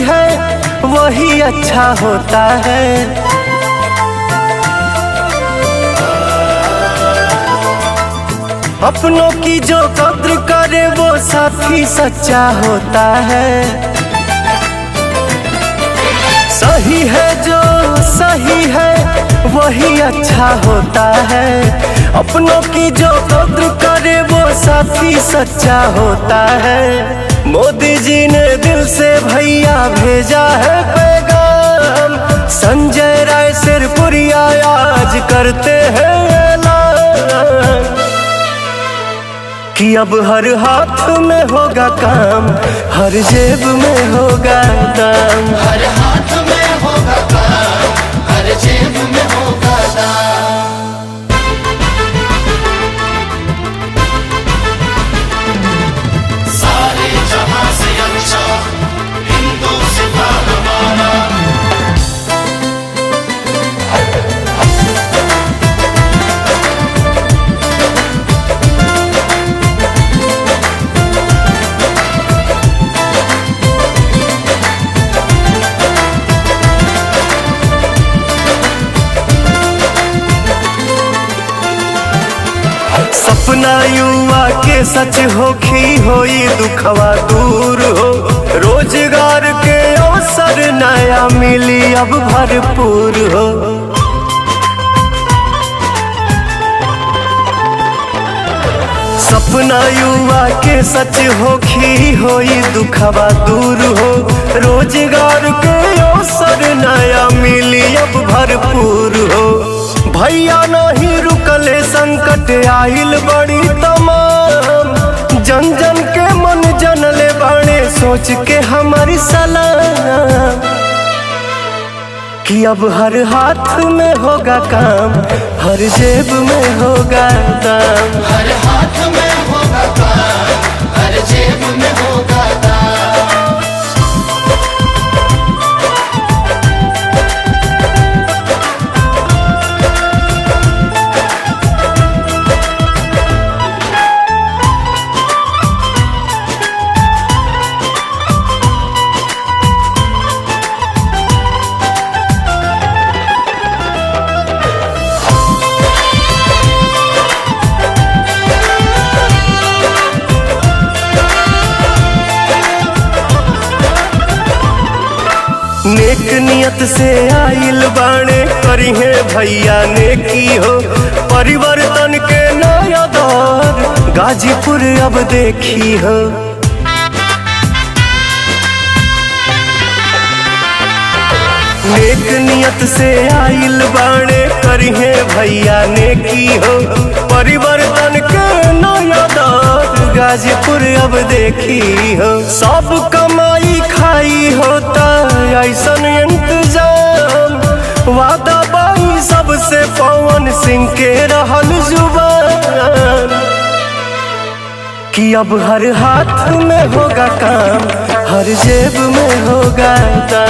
है वही अच्छा होता है। अपनों की जो कद्र करे वो साथी सच्चा होता है। सही है जो सही है वही अच्छा होता है। अपनों की जो कद्र करे वो साथी सच्चा होता है। मोदी जी ने दिल से भैया भेजा है पैगाम, संजय राय सिरपुरिया आज करते हैं ऐलान कि अब हर हाथ में होगा काम, हर जेब में होगा दाम। हर हाथ में होगा काम, हर जेब में होगा दाम। सारे जहां से अच्छा हिंदुस्तान हमारा। सपना युवा के सच होखी होई दुखवा दूर हो। रोजगार के अवसर नया मिली अब भरपूर हो। सपना युवा के सच होखी होई दुखवा दूर हो। रोजगार के अवसर नया मिली अब भरपूर हो। भैया नहीं रुकले संकट आइल बड़ी तमाम, जन जन के मन जनले बाणे सोच के हमारी सलाम कि अब हर हाथ में होगा काम, हर जेब में होगा दाम। हर हाथ में होगा काम, हर जेब में होगा दाम। नेक नियत से आइल बाणे करी है भैया नेकी हो। परिवर्तन के नया दौर गाजीपुर अब देखी हो। नेक नियत से आइल बाणे करी है भैया नेकी हो। परिवर्तन के नया दौर गाजीपुर अब देखी हो। सब कमाई खाई होता ऐसन इंतजाम, वादा बाई सबसे पवन सिंह के रहल जुबान कि अब हर हाथ में होगा काम, हर जेब में होगा दाम।